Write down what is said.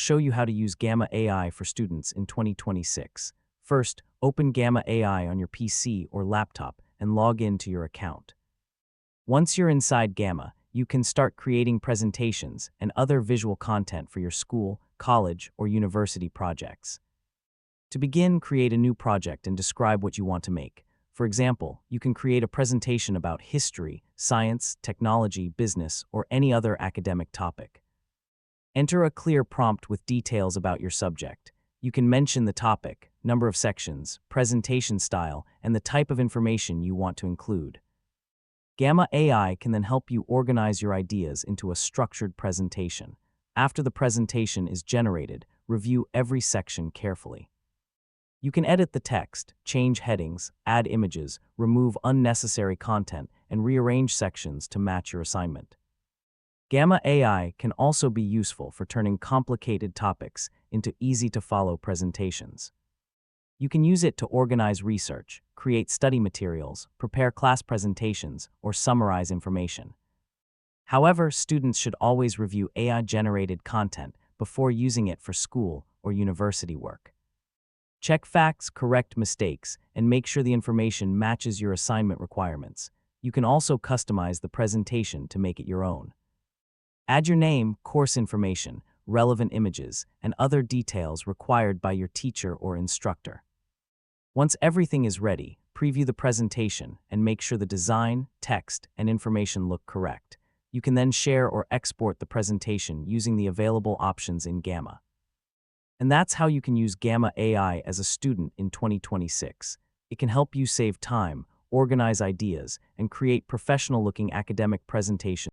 Show you how to use Gamma AI for students in 2026. First, open Gamma AI on your PC or laptop and log in to your account. Once you're inside Gamma, you can start creating presentations and other visual content for your school, college, or university projects. To begin, create a new project and describe what you want to make. For example, you can create a presentation about history, science, technology, business, or any other academic topic. Enter a clear prompt with details about your subject. You can mention the topic, number of sections, presentation style, and the type of information you want to include. Gamma AI can then help you organize your ideas into a structured presentation. After the presentation is generated, review every section carefully. You can edit the text, change headings, add images, remove unnecessary content, and rearrange sections to match your assignment. Gamma AI can also be useful for turning complicated topics into easy-to-follow presentations. You can use it to organize research, create study materials, prepare class presentations, or summarize information. However, students should always review AI-generated content before using it for school or university work. Check facts, correct mistakes, and make sure the information matches your assignment requirements. You can also customize the presentation to make it your own. Add your name, course information, relevant images, and other details required by your teacher or instructor. Once everything is ready, preview the presentation and make sure the design, text, and information look correct. You can then share or export the presentation using the available options in Gamma. And that's how you can use Gamma AI as a student in 2026. It can help you save time, organize ideas, and create professional-looking academic presentations.